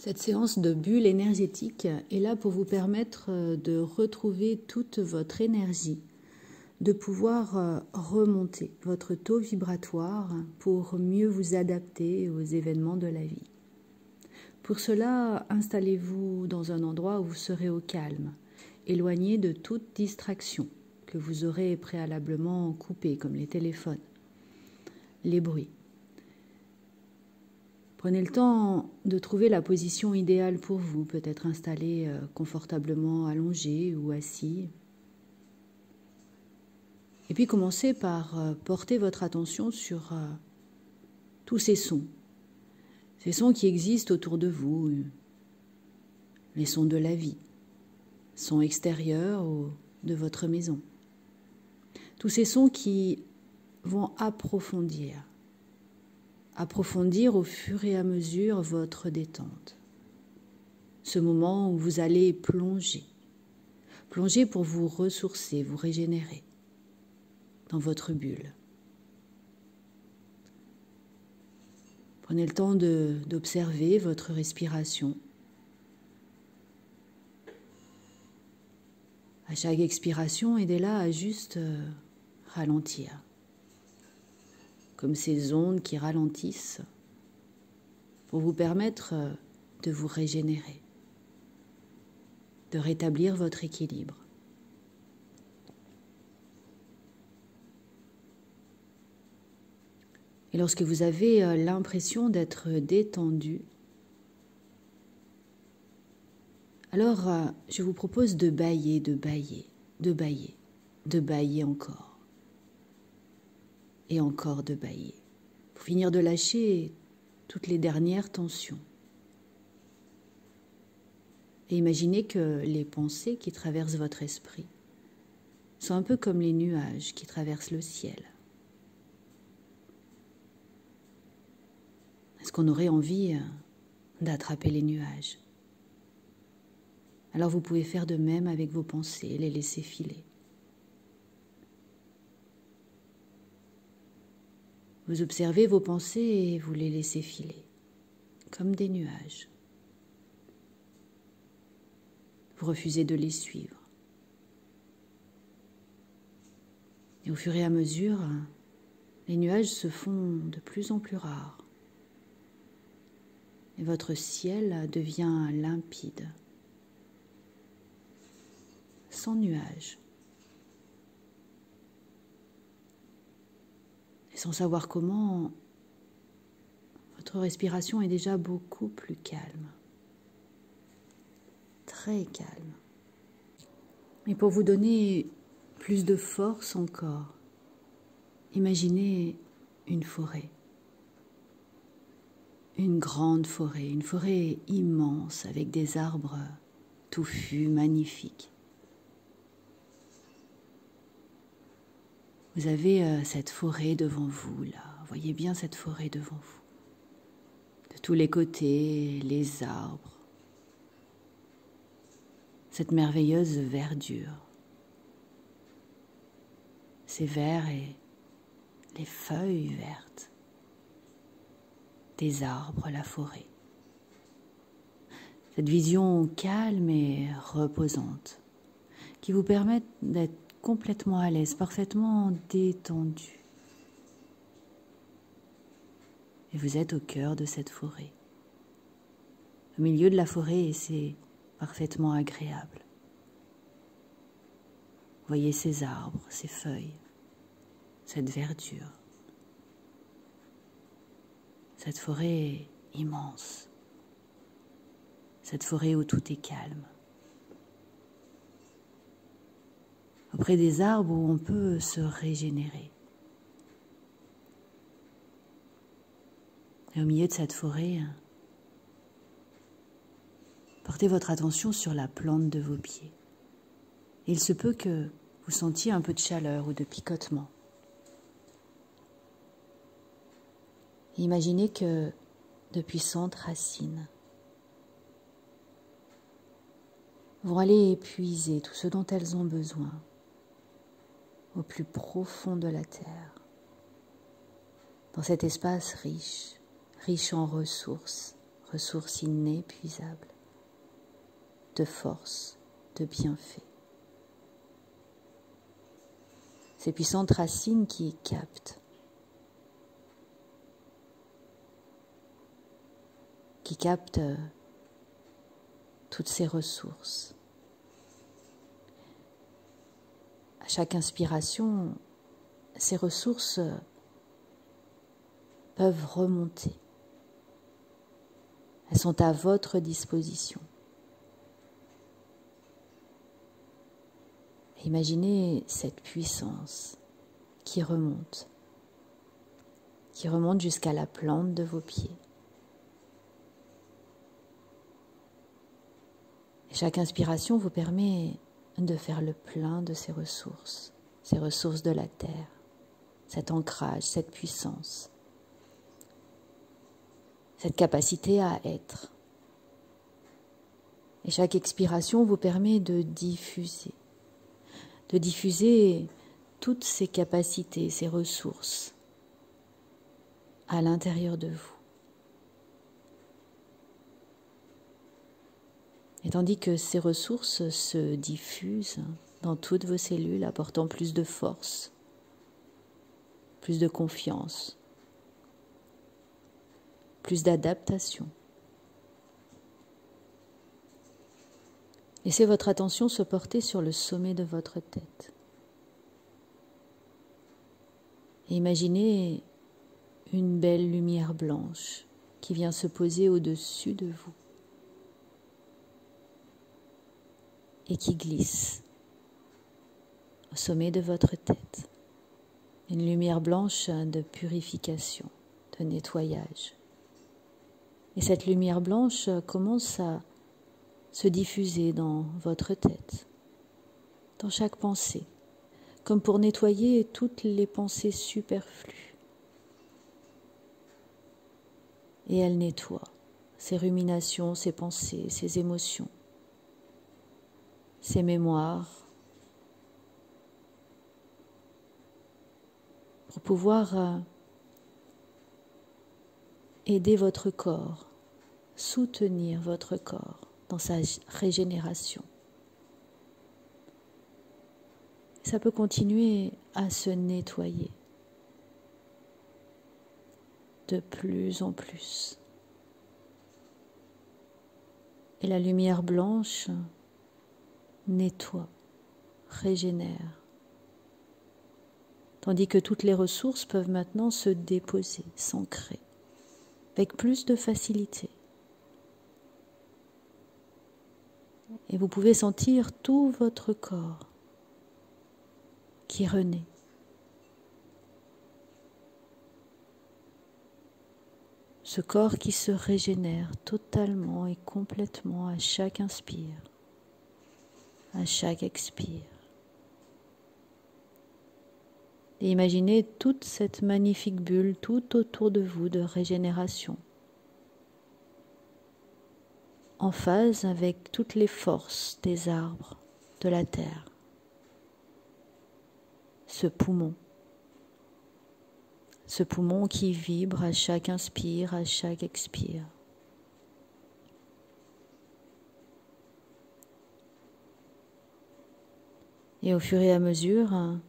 Cette séance de bulle énergétique est là pour vous permettre de retrouver toute votre énergie, de pouvoir remonter votre taux vibratoire pour mieux vous adapter aux événements de la vie. Pour cela, installez-vous dans un endroit où vous serez au calme, éloigné de toute distraction que vous aurez préalablement coupée, comme les téléphones, les bruits. Prenez le temps de trouver la position idéale pour vous, peut-être installé confortablement allongé ou assis. Et puis commencez par porter votre attention sur tous ces sons qui existent autour de vous, les sons de la vie, sons extérieurs ou de votre maison. Tous ces sons qui vont approfondir au fur et à mesure votre détente. Ce moment où vous allez plonger pour vous ressourcer, vous régénérer dans votre bulle. Prenez le temps d'observer votre respiration. À chaque expiration, aidez-la à juste ralentir. Comme ces ondes qui ralentissent pour vous permettre de vous régénérer, de rétablir votre équilibre. Et lorsque vous avez l'impression d'être détendu, alors je vous propose de bâiller, de bâiller encore. Et encore de bâiller, pour finir de lâcher toutes les dernières tensions. Et imaginez que les pensées qui traversent votre esprit sont un peu comme les nuages qui traversent le ciel. Est-ce qu'on aurait envie d'attraper les nuages? Alors vous pouvez faire de même avec vos pensées, les laisser filer. Vous observez vos pensées et vous les laissez filer, comme des nuages. Vous refusez de les suivre. Et au fur et à mesure, les nuages se font de plus en plus rares. Et votre ciel devient limpide, sans nuages. Et sans savoir comment, votre respiration est déjà beaucoup plus calme, très calme. Et pour vous donner plus de force encore, imaginez une forêt, une grande forêt, une forêt immense avec des arbres touffus, magnifiques. Vous avez cette forêt devant vous, là. Voyez bien cette forêt devant vous. De tous les côtés, les arbres. Cette merveilleuse verdure. Ces vers et les feuilles vertes. Des arbres, la forêt. Cette vision calme et reposante qui vous permet d'être complètement à l'aise, parfaitement détendu. Et vous êtes au cœur de cette forêt. Au milieu de la forêt, c'est parfaitement agréable. Vous voyez ces arbres, ces feuilles, cette verdure. Cette forêt immense. Cette forêt où tout est calme. Auprès des arbres où on peut se régénérer. Et au milieu de cette forêt, portez votre attention sur la plante de vos pieds. Et il se peut que vous sentiez un peu de chaleur ou de picotement. Et imaginez que de puissantes racines vont aller épuiser tout ce dont elles ont besoin au plus profond de la terre, dans cet espace riche en ressources ressource inépuisable de force, de bienfait. Ces puissantes racines qui captent toutes ces ressources. À chaque inspiration, ces ressources peuvent remonter. Elles sont à votre disposition. Imaginez cette puissance qui remonte jusqu'à la plante de vos pieds. Et chaque inspiration vous permet de faire le plein de ces ressources de la terre, cet ancrage, cette puissance, cette capacité à être. Et chaque expiration vous permet de diffuser toutes ces capacités, ces ressources à l'intérieur de vous. Et tandis que ces ressources se diffusent dans toutes vos cellules, apportant plus de force, plus de confiance, plus d'adaptation. Laissez votre attention se porter sur le sommet de votre tête. Et imaginez une belle lumière blanche qui vient se poser au-dessus de vous et qui glisse au sommet de votre tête. Une lumière blanche de purification, de nettoyage. Et cette lumière blanche commence à se diffuser dans votre tête, dans chaque pensée, comme pour nettoyer toutes les pensées superflues. Et elle nettoie ces ruminations, ces pensées, ces émotions, ces mémoires, pour pouvoir aider votre corps, soutenir votre corps dans sa régénération. Ça peut continuer à se nettoyer de plus en plus. Et la lumière blanche nettoie, régénère, tandis que toutes les ressources peuvent maintenant se déposer, s'ancrer, avec plus de facilité. Et vous pouvez sentir tout votre corps qui renaît. Ce corps qui se régénère totalement et complètement à chaque inspire, à chaque expire. Et imaginez toute cette magnifique bulle tout autour de vous de régénération, en phase avec toutes les forces des arbres, de la terre. Ce poumon qui vibre à chaque inspire, à chaque expire. Et au fur et à mesure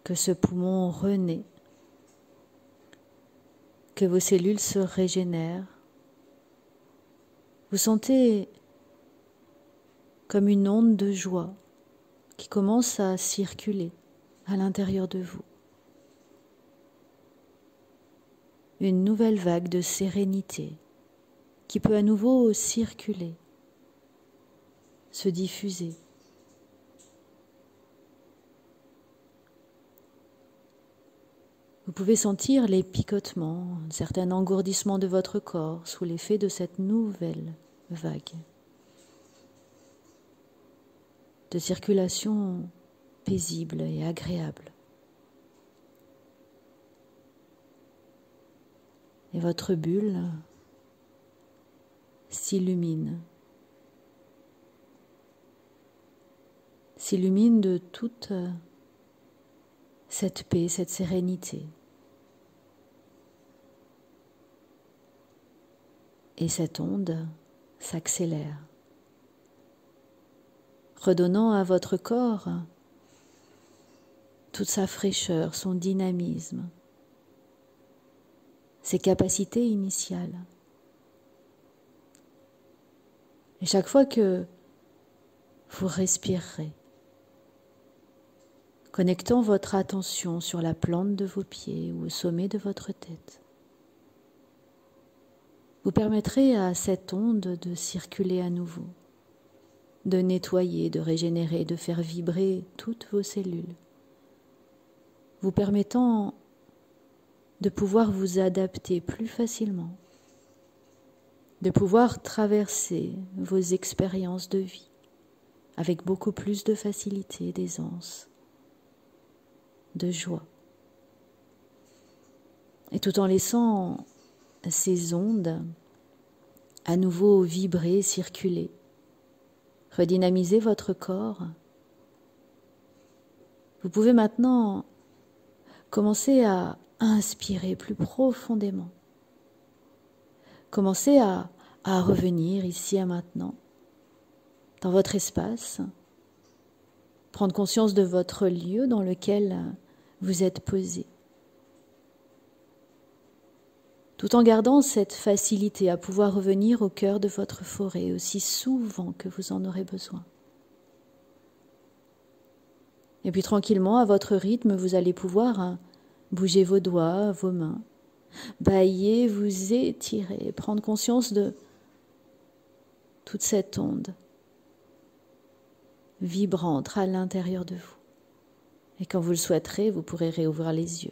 que ce poumon renaît, que vos cellules se régénèrent, vous sentez comme une onde de joie qui commence à circuler à l'intérieur de vous. Une nouvelle vague de sérénité qui peut à nouveau circuler, se diffuser. Vous pouvez sentir les picotements, un certain engourdissement de votre corps sous l'effet de cette nouvelle vague de circulation paisible et agréable. Et votre bulle s'illumine de toute cette paix, cette sérénité. Et cette onde s'accélère, redonnant à votre corps toute sa fraîcheur, son dynamisme, ses capacités initiales. Et chaque fois que vous respirerez, connectant votre attention sur la plante de vos pieds ou au sommet de votre tête, vous permettrez à cette onde de circuler à nouveau, de nettoyer, de régénérer, de faire vibrer toutes vos cellules, vous permettant de pouvoir vous adapter plus facilement, de pouvoir traverser vos expériences de vie avec beaucoup plus de facilité, d'aisance, de joie. Et tout en laissant ces ondes à nouveau vibrer, circuler, redynamiser votre corps, vous pouvez maintenant commencer à inspirer plus profondément. Commencez à revenir ici et maintenant, dans votre espace, prendre conscience de votre lieu dans lequel vous êtes posé, tout en gardant cette facilité à pouvoir revenir au cœur de votre forêt aussi souvent que vous en aurez besoin. Et puis tranquillement, à votre rythme, vous allez pouvoir bouger vos doigts, vos mains, bâiller, vous étirer, prendre conscience de toute cette onde vibrante à l'intérieur de vous. Et quand vous le souhaiterez, vous pourrez réouvrir les yeux.